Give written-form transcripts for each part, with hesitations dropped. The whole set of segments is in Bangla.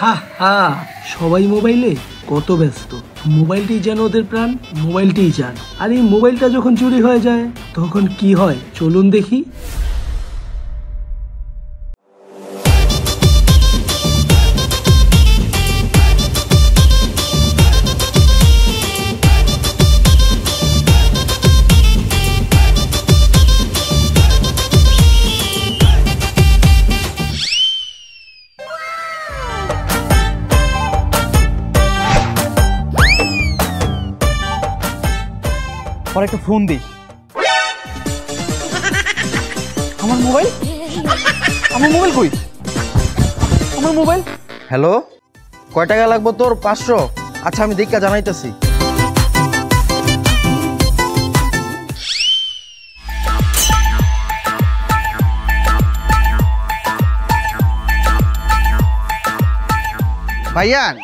হা হা, সবাই মোবাইলে কত ব্যস্ত, মোবাইলটাই যেন ওদের প্রাণ, মোবাইলটাই জান। আর এই মোবাইলটা যখন চুরি হয়ে যায় তখন কি হয় চলুন দেখি। পরে একটা ফোন দিস। আমার মোবাইল কই? আমার মোবাইল। হ্যালো, কয় টাকা লাগবো তোর? 500। আচ্ছা, আমি দেখা জানাইতেছি। ভাইয়ান,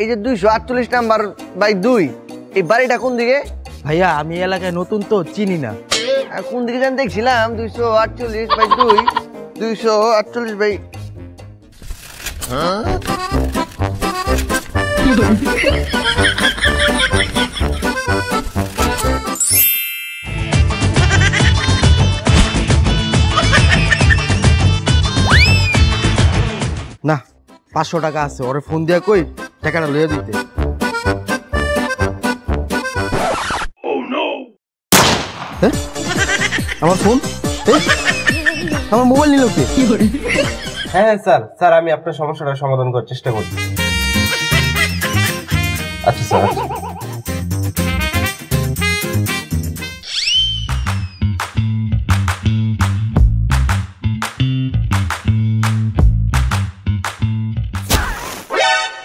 এই যে 248 নাম্বার বাই 2, এই বাড়িটা কোন দিকে? ভাইয়া, আমি এলাকায় নতুন তো চিনি না। কোন দিকে জান দেখছিলাম 248 বাই 2, 248 বাই না। 500 টাকা আছে, ওরে ফোন দিয়া কই টাকাটা লইয়া দিতে। আমার ফোন, আমার মোবাইল নিল কে? হ্যাঁ স্যার, আমি আপনার সমস্যাটার সমাধান করার চেষ্টা করছি। আচ্ছা স্যার,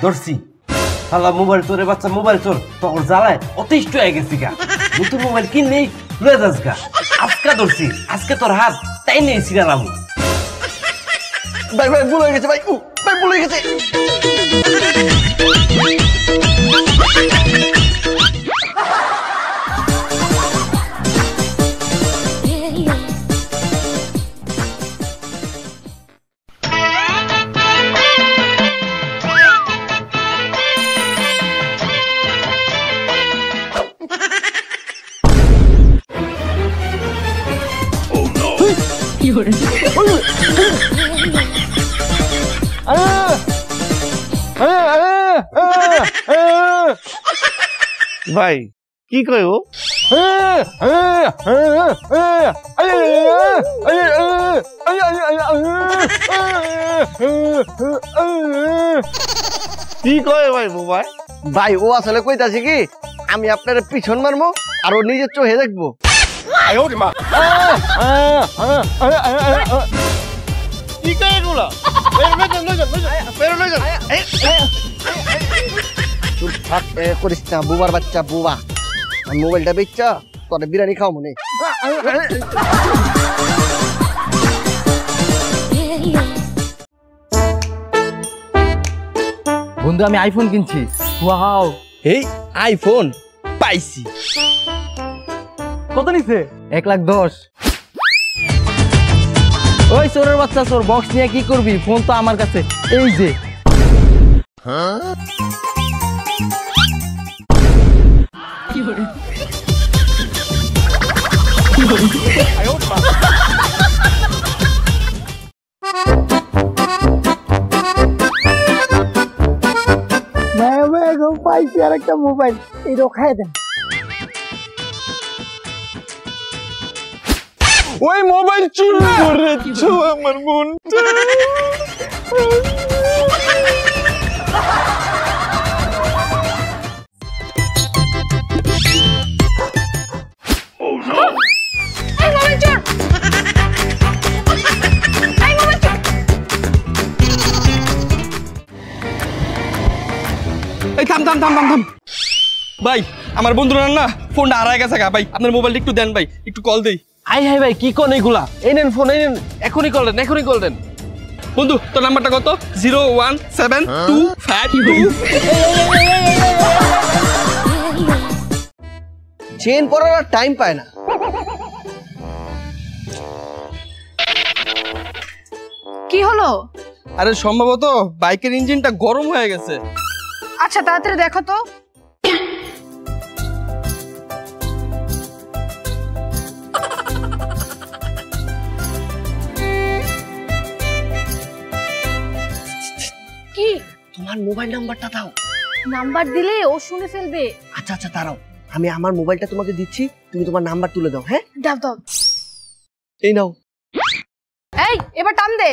ধরছি। হালা মোবাইল চোরে বাচ্চা, মোবাইল চোর তখন জ্বালায় অতিষ্ঠ হয়ে গেছি গা। নতুন মোবাইল কিনলেই লয়ে যাস গা। আজকা ধরছি, আজকে তোর হাত তাই নেই সিরালাম। ভাই ভুল হয়ে গেছে, ভাই ভুল হয়ে গেছে। ভাই কি কয় ও? কি কয় ভাই মোবাইল? ভাই ও আসলে কইতাছে কি আমি আপনার পিছন মারবো আর ও নিজের চোখে দেখবো। কি কয় এগুলা? করিস না বুবার বাচ্চা, বুবা। মোবাইলটা বেচা তোর বিরিয়ানি খাও মনে। বন্ধু, আমি আইফোন কিনছি। ওয়াও, এই আইফোন পাইছি। কত নিছে? 1,10,000। ওই চোরের বাচ্চা চোর, বক্স নিয়ে কি করবি? ফোন তো আমার কাছে, এই যে। পাইছি আর একটা মোবাইল, এই রখায় দেন। ওই মোবাইল চুরি করেছ আমার মনটা। এই থাম থাম থাম থাম থাম ভাই, আমার বন্ধুরা না ফোনটা হারায় গেছে গা ভাই। আপনার মোবাইলটা একটু দেন ভাই, একটু কল দেই। আই হাই ভাই, কি কোন এগুলা? এই নেন ফোন, এই নেন, এখনই কল দেন, এখনই কল দেন। বন্ধু, তোর নাম্বারটা কত? 0172552। চেন পরার টাইম পায় না। কি হলো? আরে সম্ভবত বাইকের ইঞ্জিনটা গরম হয়ে গেছে। আচ্ছা তাড়াতাড়ি দেখো তো। কি তোমার মোবাইল নাম্বারটা দাও। নাম্বার দিলে ও শুনে ফেলবে। আচ্ছা আচ্ছা দাঁড়াও, আমি আমার মোবাইলটা তোমাকে দিচ্ছি, তুমি তোমার নাম্বার তুলে দাও। হ্যাঁ দাও দাও। এই নাও। এই এবার টান দে।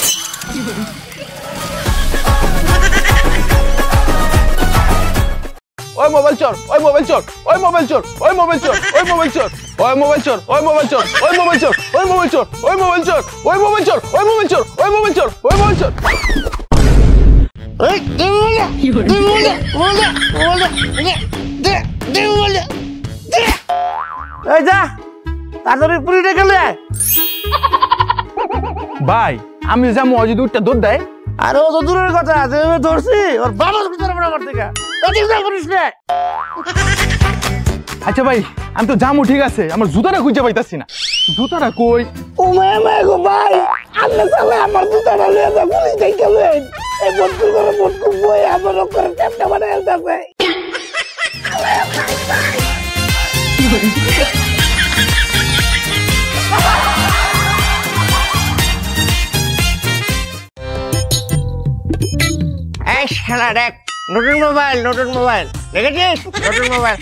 ওই মোবাইল চোর, ওই মোবাইল চোর, ওই মোবাইল চোর, ওই মোবাইল চোর, ওই মোবাইল চোর, ওই মোবাইল চোর, ওই মোবাইল চোর, ওই মোবাইল চোর, ওই মোবাইল চোর, ওই মোবাইল চোর, ওই মোবাইল চোর, ওই মোবাইল চোর, ওই মোবাইল চোর, ওই মোবাইল চোর। এই যা তাড়াতাড়ি পুলিশে গেলে। ভাই আমি যাবো অজি দুধটা দুধ দেয়। আরে ও তো দূরের কথা, যেভাবে ধরছি ওর বাবার ভিতরে আমার থেকে করিস না। আচ্ছা ভাই আমি তো যাবো ঠিক আছে, আমার জুতাটা খুঁজে পাইতাছি না। জুতাটা কই? ও মা গো ভাই, আল্লাহ সালে আমার জুতাটা লয়ে যা, পুলিশ দেখে লই। এই বন্ধু করে বন্ধু বই আমার করে টেপটা বানায় আলতাছে। এই শালা দেখ, নতুন মোবাইল, নতুন মোবাইল দেখেছিস? নতুন মোবাইল।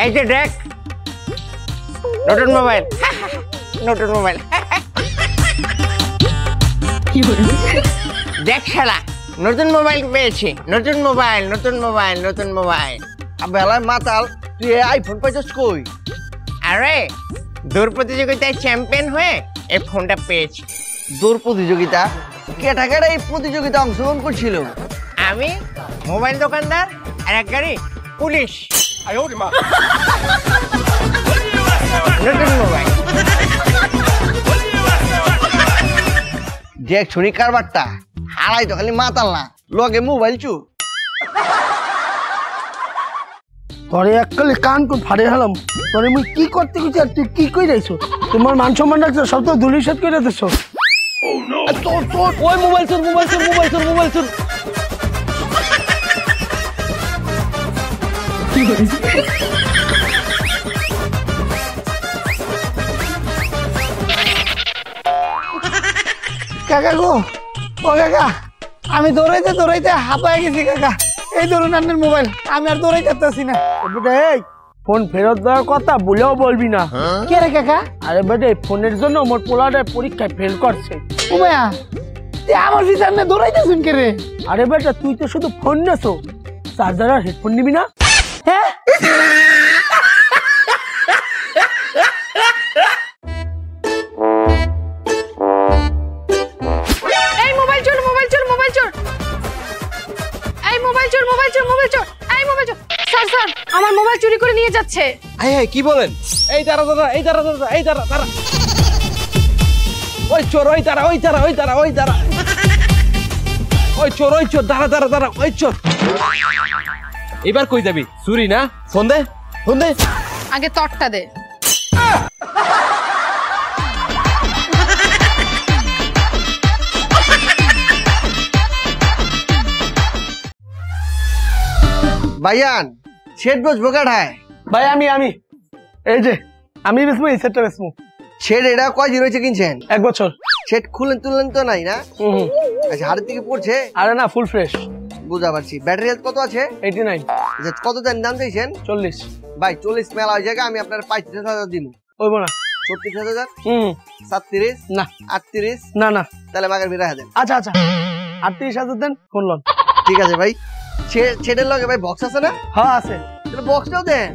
এই যে দেখ নতুন মোবাইল, নতুন মোবাইল। দেখ শালা নতুন মোবাইল পেয়েছি, নতুন মোবাইল, নতুন মোবাইল, নতুন মোবাইল। বেলায় মাতাল, তুই আইফোন পাইছিস কই? আরে দৌড় প্রতিযোগিতায় চ্যাম্পিয়ন হয়ে এই ফোনটা পেয়েছি। দৌড় প্রতিযোগিতা? কেটা কেটা এই প্রতিযোগিতা অংশগ্রহণ করছিল? আমি, মোবাইল দোকানদার, আর এক গাড়ি পুলিশ। নতুন মোবাইল দেখ ছড়ি কারবারটা হারাই তো খালি মাতাল না, লগে মোবাইল চু। তোরে এককালে কান কোন ফাড়ে হলাম, তোরে মুই কি করতে গেছি আর তুই কি কই রাইছো? তোমার মান সম্মান রাখছো, সব তো ধুলিসাৎ করে দিছো। চোর চোর, ওই মোবাইল চোর, মোবাইল চোর, মোবাইল চোর, মোবাইল চোর। কাকা গো, ও কাকা, আমি দৌড়াইতে দৌড়াইতে হাঁপায় গেছি কাকা। এই ধরুন আপনার মোবাইল, আমি আর দৌড়াইতে পারতেছি না। এই ফোন ফেরত দেওয়ার কথা বলেও বলবি না। কে রে কাকা? আরে বেটে ফোনের জন্য মোর পোলাটা পরীক্ষায় ফেল করছে। ও ভাইয়া তুই আমার সামনে দৌড়াইতেছুন কে রে? আরে বেটা তুই তো শুধু ফোন নেছো, চার্জার আর হেডফোন নিবি না? হ্যাঁ এই মোবাইল চোর, মোবাইল চোর, মোবাইল চোর, এই মোবাইল চোর, মোবাইল চোর, মোবাইল চোর, এই মোবাইল চোর। স্যার স্যার আমার মোবাইল চুরি করে নিয়ে যাচ্ছে। এই কি বলেন? এই দাঁড়া দাঁড়া, এই দাঁড়া দাঁড়া, এই দাঁড়া দাঁড়া। ওই চোর, ওই দাঁড়া, ওই দাঁড়া, ওই দাঁড়া, ওই দাঁড়া, ওই চোর, ওই চোর, দাঁড়া দাঁড়া দাঁড়া, ওই চোর। এবার কই যাবি? চুরি না? ফোন দে, ফোন দে। আগে তরটা দে। ভাইয়ান শেড বসবো কাঠায়? ভাই আমি এই যে আমি বেসমু, এই সেটটা বেসমু। শেড এটা কয় দিন হয়েছে কিনছেন? 1 বছর। শেড খুলেন তুলেন তো নাই না? আচ্ছা হাড়ের দিকে পড়ছে? আরে না, ফুল ফ্রেশ। বুঝা পারছি। ব্যাটারি হেলথ কত আছে? 89। আচ্ছা কত দাম দিয়েছেন? 40। ভাই 40 মেলা হয়ে জায়গা, আমি আপনার 35,000 দিব। হইব না? 36,000? 37? না। 38? না না। তাহলে মাগার বিরা দেন। আচ্ছা আচ্ছা 38,000 দেন, ফোন লন। ঠিক আছে ভাই। শেডের লগে ভাই বক্স আছে না? হ্যাঁ আছে। তাহলে বক্সটাও দেন।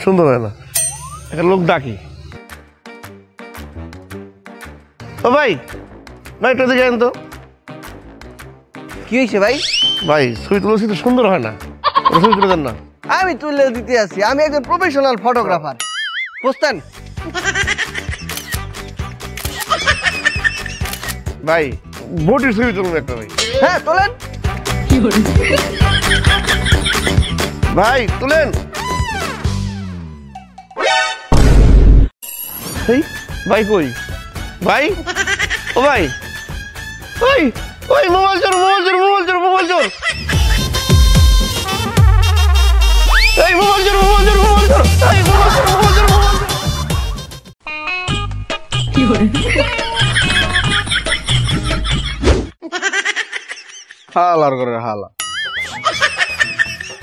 সুন্দর হয় না, একটা লোক ডাকি। ও ভাই, ভাই একটু দেখেন তো কি হয়েছে ভাই? ভাই ছবি তুলছি তো সুন্দর হয় না, ছবি তুলে দেন না। আমি তুলে দিতে আসি, আমি একজন প্রফেশনাল ফটোগ্রাফার। বুঝতেন? ভাই বটির ছবি তুলুন একটা ভাই। হ্যাঁ তোলেন ভাই তুলেন। এই ভাই কই ভাই? ও ভাই ওই ওই মোবাইল চোর মোবাইল চোর মোবাইল চোর মোবাইল চোর এই মোবাইল চোর মোবাইল চোর মোবাইল চোর এই মোবাইল চোর মোবাইল চোর মোবাইল চোর। হালার করে হালা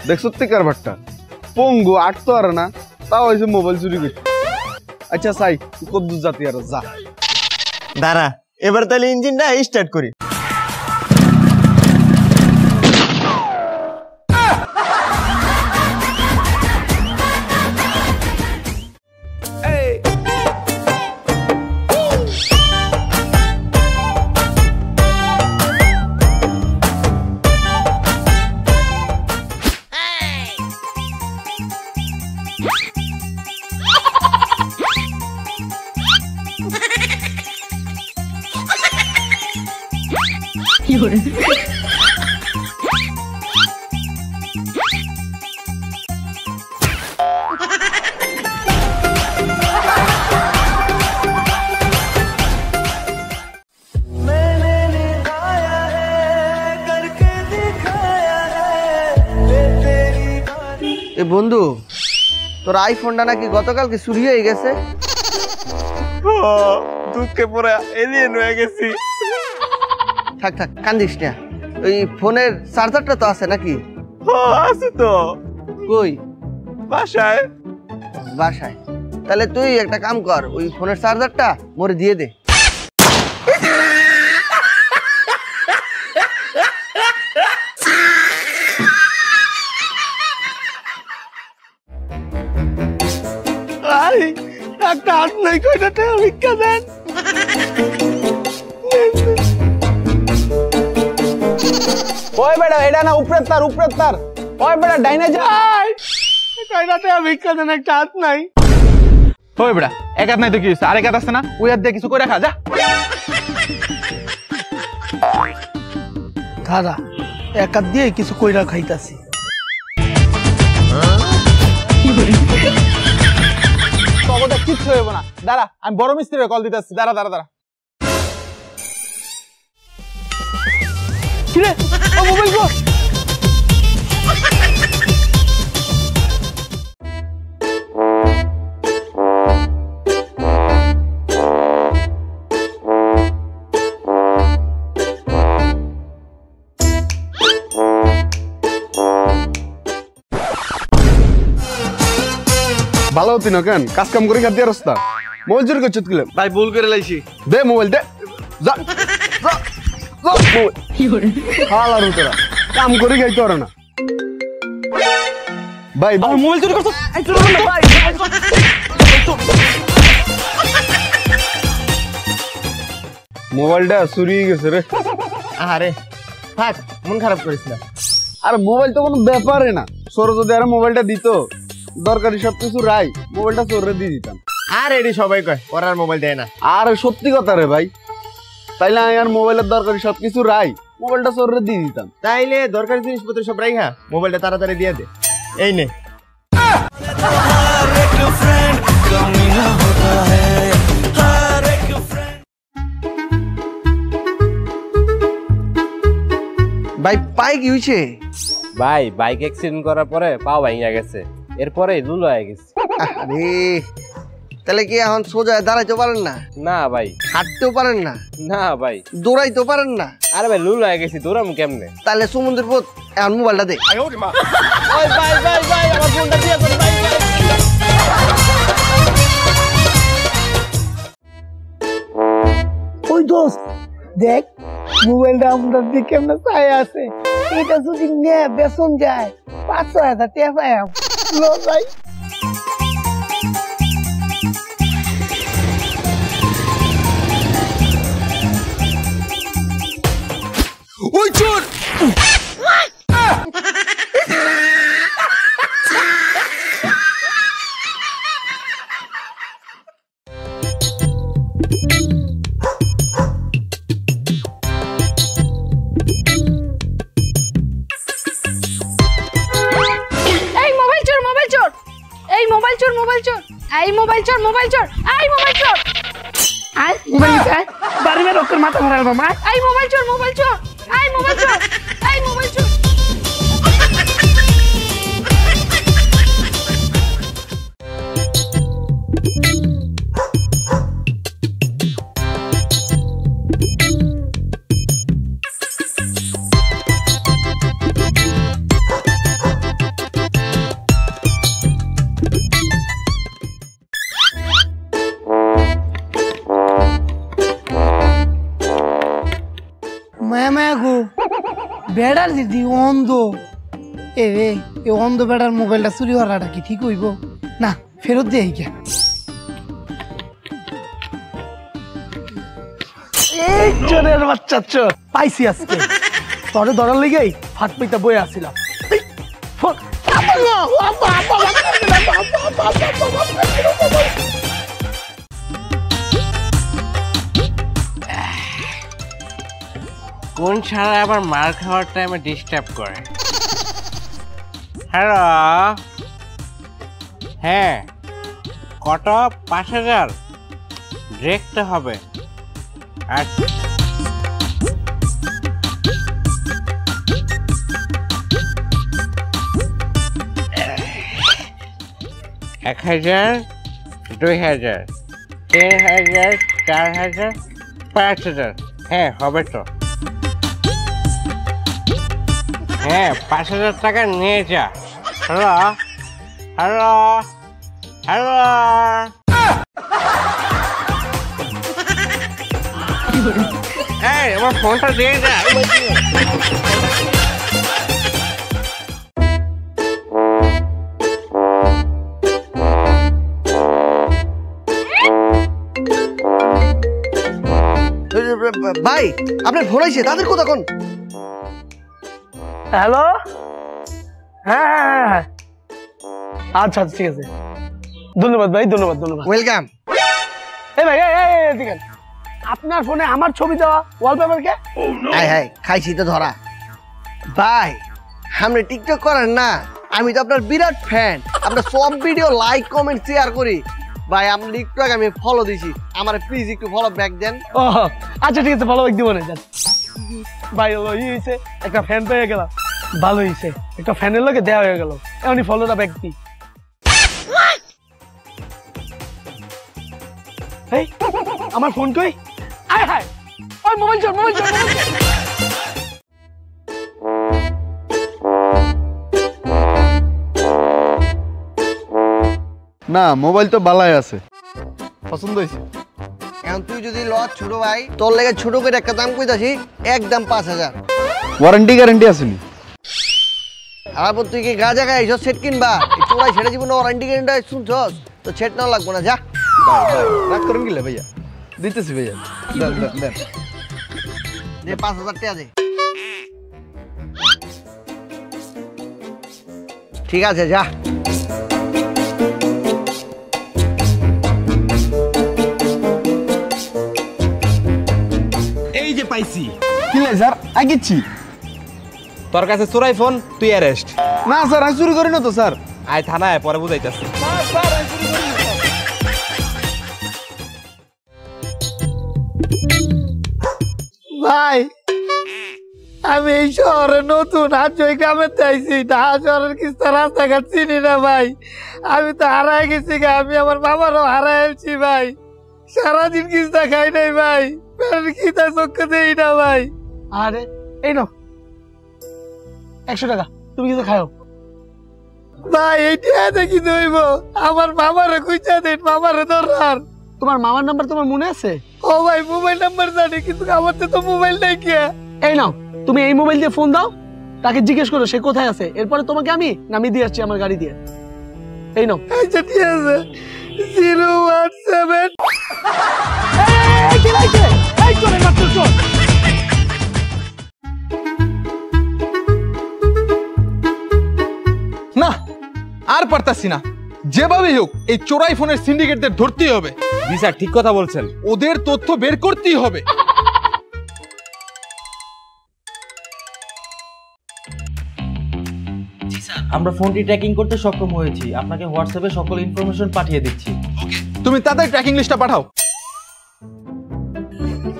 দেখছো কার ভাট্টা পঙ্গু আটতো আর না তাও হয়েছে মোবাইল চুরি করছে। আচ্ছা সাই কদ্দুর জাতি আর যা দাঁড়া এবার তাহলে ইঞ্জিনটা স্টার্ট করি। এ বন্ধু তোর আইফোনটা নাকি গতকালকে চুরি হয়ে গেছে। দুঃখে পরে এলিয়েন হয়ে গেছি। থাক থাক কান্দিস না, ওই ফোনের চার্জারটা তো আছে নাকি? আছে তো কই? বাসায়। বাসায়? তাহলে তুই একটা কাম কর, ওই ফোনের চার্জারটা মোরে দিয়ে দে। একটা হাত নাই কয়টা টাকা ভিক্ষা দেন। ওই বেটা এটা না উপরের তার ওই বেটা ডাইনে যায় কয়টা টাকা ভিক্ষা দেন, একটা হাত নাই। ওই বেটা এক হাত নাই তো কি হয়েছে, আরেক হাত আছে না, ওই হাত দিয়ে কিছু করে খা যা। দাদা এক হাত দিয়ে কিছু কইরা খাইতাছি। তবে কিচ্ছু হইব না, দাঁড়া আমি বড় মিস্ত্রির কল দিতেছি, দাঁড়া দাঁড়া দাঁড়া। কিরে ও মোবাইল কো? ভালো হতি না কেন, কাজ কাম করে খাদ্য রাস্তা মোবাইল চুরি করছিস কিলে? ভাই ভুল করে লাইছি। দে মোবাইল দে, যা যা যা মোবাইল। হালার উতরা কাম করে খাইতে পারে না ভাই। আমার মোবাইল চুরি করছিস? মোবাইলটা চুরি হয়ে গেছে রে। আরে থাক মন খারাপ করিস না। আর মোবাইল তো কোনো ব্যাপারে না, সর যদি আর মোবাইলটা দিত দরকারি সবকিছু রাই মোবাইলটা চোরে দিয়ে দিতাম। আর এডি সবাই কয় ওর আর মোবাইল দেয় না। আর সত্যি কথা রে ভাই, তাইলে আমি আর মোবাইলের দরকারি সবকিছু রাই মোবাইলটা চোরে দিয়ে দিতাম। তাইলে দরকারি জিনিসপত্র সব রাইখা মোবাইলটা তাড়াতাড়ি দিয়ে দে। এই নে। ভাই পাই কি হইছে? ভাই বাইক অ্যাক্সিডেন্ট করার পরে পা ভাঙিয়া গেছে, এরপরে লুলো হয়ে গেছে। আরে তাহলে কি এখন সোজা দাঁড়াইতে পারেন না? না ভাই। হাঁটতেও পারেন না? না ভাই। দৌড়াইতেও পারেন না? আরে ভাই লুলো হয়ে গেছি, দৌড়াম কেমনে? তাহলে সমুদ্রের পথ এখন মোবাইলটা দে। ওই ভাই ভাই ভাই আমার ফোনটা দিয়ে দেন ভাই ভাই। ওই দোস্ত দেখ মোবাইলটা আপনার দিকে কেমন চাই আছে, এটা যদি নিয়ে বেসন যায় 500,000 টাকা পাই লো ভাই। ওই চোর চোর মোবাইল চোর এই মোবাইল চোর আয় মোবাইল আয় বাড়ি মে রক্কর মাথা মারাল মামা এই মোবাইল চোর মোবাইল চোর এই মোবাইল চোর এই মোবাইল চোর মায়াগো বেড়ার দিদি অন্ধ এ রে এ অন্ধ বেড়ার মোবাইলটা চুরি হওয়াটা কি ঠিক হইব না ফেরত দিয়ে কে এই চোরের বাচ্চা চোর পাইছি আজকে তোরে ধরার লেগেই হাত পিতা বয়ে আসছিলাম কোন ছাড়া আবার মার খাওয়ার টাইমে ডিস্টার্ব করে হ্যালো হ্যাঁ কত 5000 দেখতে হবে আচ্ছা 1000 2000 3000 4000 5000 হ্যাঁ হবে তো হ্যাঁ 5000 টাকা নিয়ে যা হ্যালো হ্যালো হ্যালো এই আমার ফোনটা দিয়ে যা ভাই আপনার ফোন আইছে তাদের কথা কোন হ্যালো হ্যাঁ হ্যাঁ হ্যাঁ আচ্ছা আচ্ছা ঠিক আছে ধন্যবাদ ভাই ধন্যবাদ ধন্যবাদ ওয়েলকাম এই ভাই দেখেন আপনার ফোনে আমার ছবি দেওয়া ওয়ালপেপার কে হাই হাই খাইছি তো ধরা ভাই আপনি টিকটক করেন না আমি তো আপনার বিরাট ফ্যান আপনার সব ভিডিও লাইক কমেন্ট শেয়ার করি ভাই আপনার টিকটক আমি ফলো দিছি আমার প্লিজ একটু ফলো ব্যাক দেন ও আচ্ছা ঠিক আছে ফলো ব্যাক দিব না ভাই ও হয়েছে একটা ফ্যান পেয়ে গেলাম ভালো হয়েছে একটা ফ্যানের লোকে দেওয়া হয়ে গেল এমনি ফলোটা ব্যাক দি এই আমার ফোন কই আয় হায় ওই মোবাইল চোর মোবাইল চোর মোবাইল চোর না মোবাইল তো বালাই আছে পছন্দ হয়েছে এখন তুই যদি লস ছোট ভাই তোর লেগে ছোট করে একটা দাম কইতাছি একদম 5000 ওয়ারেন্টি গ্যারান্টি আসেনি আর তুই কি গাঁজা খাইছ সেট কিনবা চোরাই ছেড়ে জীবন ওয়ারেন্টি গ্যারান্টি শুনছস তো সেট না লাগবো না যা রাগ করেন গেলে ভাইয়া দিতেছি ভাইয়া দেন দেন দেন দে 5000 টাকা দে ঠিক আছে যা এই যে পাইছি কি লাই স্যার আগিচ্ছি তোর কাছে চোরাই ফোন তুই অ্যারেস্ট না স্যার আমি চুরি করি না তো স্যার আয় থানায় পরে বুঝাইতেছি ভাই আমি এই শহরে নতুন আর ওই গ্রামে চাইছি ঢাকা শহরের কিছু রাস্তাঘাট চিনি না ভাই আমি তো হারাই গেছি গা আমি আমার বাবারও হারাইছি ভাই সারাদিন কিস্তা খাই নাই ভাই খিদা চক্ষে দেই না ভাই আরে এই নাও 100 টাকা তুমি কিছু খাও ভাই এইটা দেখি দইব আমার মামারে কইছা দেন মামারে দরকার তোমার মামার নাম্বার তোমার মনে আছে ও ভাই মোবাইল নাম্বার জানি কিন্তু আমার তো মোবাইল নাই কে এই নাও তুমি এই মোবাইল দিয়ে ফোন দাও তাকে জিজ্ঞেস করো সে কোথায় আছে এরপরে তোমাকে আমি নামিয়ে দিয়ে আসছি আমার গাড়ি দিয়ে এই নাও আচ্ছা ঠিক আছে 017 এই কি লাগছে এই চলে মাত্র চল না আর পারতাছি না যেভাবেই হোক এই চোরাই ফোনের সিন্ডিকেটদের ধরতেই হবে জি স্যার ঠিক কথা বলছেন ওদের তথ্য বের করতেই হবে আমরা ফোনটি ট্র্যাকিং করতে সক্ষম হয়েছি আপনাকে হোয়াটসঅ্যাপে সকল ইনফরমেশন পাঠিয়ে দিচ্ছি ওকে তুমি তাদের ট্র্যাকিং লিস্টটা পাঠাও।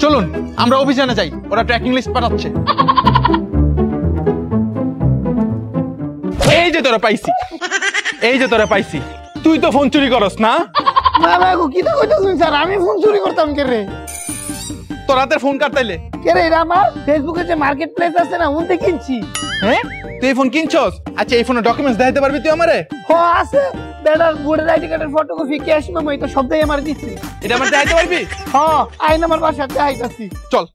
চলুন আমরা অভিযানে যাই, ওরা ট্র্যাকিং লিস্ট পাঠাচ্ছে। এই যে তোরা পাইছি, এই যে তোরা পাইছি। তুই তো ফোন চুরি করস না? না ভাই কি তো কইতাছেন স্যার, আমি ফোন চুরি করতাম কে রে? তোর হাতের ফোন কাটতাইলে কে রে? এটা আমার ফেসবুকে যে মার্কেট প্লেস আছে না, ওনতে কিনছি। হ্যাঁ তুই এই ফোন কিনছস? আচ্ছা এই ফোনের ডকুমেন্টস দেখাইতে পারবি তুই আমারে? হ আছে, বেটার ভোটার আইডি কার্ডের ফটোকপি, ক্যাশ মেমো, এটা সবটাই আমার দিচ্ছি। এটা আমার দেখাইতে পারবি? হ আইন আমার বাসাতে আইতাছি। চল।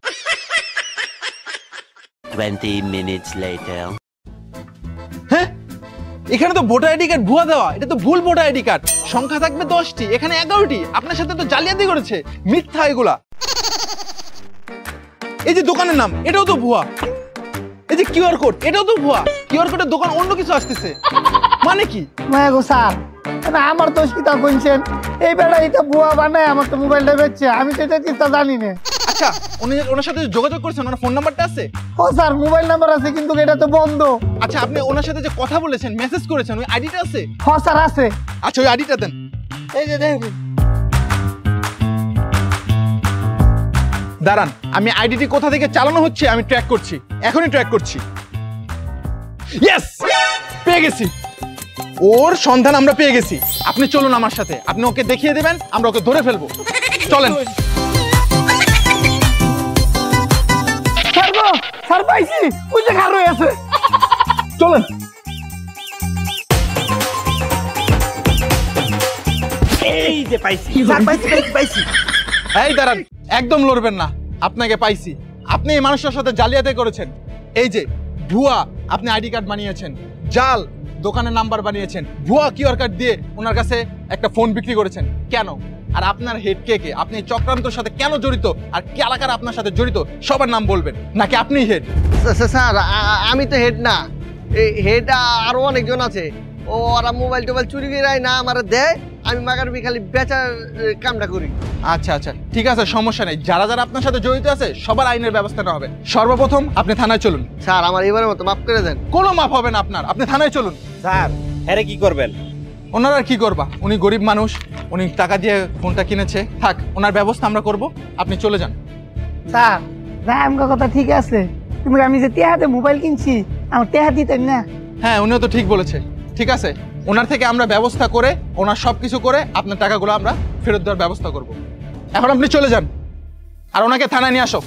20 minutes later. হ্যাঁ এখানে তো ভোটার আইডি কার্ড ভুয়া দেওয়া, এটা তো ভুল ভোটার আইডি কার্ড। সংখ্যা থাকবে 10টি, এখানে 11টি। আপনার সাথে তো জালিয়াতি করেছে, মিথ্যা এগুলা। এই যে দোকানের নাম, এটাও তো ভুয়া। এই যে কিউআর কোড, এটাও তো ভুয়া। কিউআর কোডের দোকান অন্য কিছু আসতেছে, মানে কি? গো স্যার, না আমার দোষ কি তা কইছেন? এই বেটা এটা ভুয়া বানায় আমার তো মোবাইলটা বেচছে, আমি তো এটা চিন্তা জানি না। আচ্ছা ওনার সাথে যোগাযোগ করছেন? ওনার ফোন নাম্বারটা আছে? ও স্যার মোবাইল নাম্বার আছে, কিন্তু এটা তো বন্ধ। আচ্ছা আপনি ওনার সাথে যে কথা বলেছেন, মেসেজ করেছেন, ওই আইডিটা আছে? হ স্যার আছে। আচ্ছা ওই আইডিটা দেন। এই যে দেখুন। দাঁড়ান, আমি আইডিটি কোথা থেকে চালানো হচ্ছে আমি ট্র্যাক করছি, এখনই ট্র্যাক করছি। ইয়েস, পেয়ে গেছি। ওর সন্ধান আমরা পেয়ে গেছি। আপনি চলুন আমার সাথে, আপনি ওকে দেখিয়ে দেবেন, আমরা ওকে ধরে ফেলবো। চলেন। স্যার গো, স্যার পাইছি, ওই যে খার হয়ে আছে। চলেন। এই যে পাইছি, স্যার পাইছি পাইছি পাইছি। এই দাঁড়ান, একদম লড়বেন না। আপনাকে পাইছি। আপনি এই মানুষটার সাথে জালিয়াতি করেছেন। এই যে ভুয়া আপনি আইডি কার্ড বানিয়েছেন, জাল দোকানের নাম্বার বানিয়েছেন, ভুয়া কিউআর কার্ড দিয়ে ওনার কাছে একটা ফোন বিক্রি করেছেন। কেন? আর আপনার হেড কে কে? আপনি চক্রান্তের সাথে কেন জড়িত? আর কে এলাকার আপনার সাথে জড়িত? সবার নাম বলবেন, নাকি আপনিই হেড? স্যার আমি তো হেড না, হেড আরো অনেকজন আছে। ওরা মোবাইল টোবাইল চুরি করে না আমার দেয়, আমি মাগার খালি বেচার কামটা করি। আচ্ছা আচ্ছা ঠিক আছে, সমস্যা নেই। যারা যারা আপনার সাথে জড়িত আছে সবার আইনের ব্যবস্থা নেওয়া হবে। সর্বপ্রথম আপনি থানায় চলুন। স্যার আমার এবারের মতো মাফ করে দেন। কোনো মাপ হবে না আপনার, আপনি থানায় চলুন। স্যার হ্যাঁ কি করবেন? ওনারা আর কি করবা, উনি গরিব মানুষ, উনি টাকা দিয়ে ফোনটা কিনেছে, থাক ওনার ব্যবস্থা আমরা করব, আপনি চলে যান। স্যার রামকা কথা ঠিক আছে, তুমি আমি যে টেহাতে মোবাইল কিনছি আমার টেহা দিতেন না? হ্যাঁ উনিও তো ঠিক বলেছে। ঠিক আছে, ওনার থেকে আমরা ব্যবস্থা করে, ওনার সব কিছু করে আপনার টাকাগুলো আমরা ফেরত দেওয়ার ব্যবস্থা করব। এখন আপনি চলে যান আর ওনাকে থানায় নিয়ে আসো।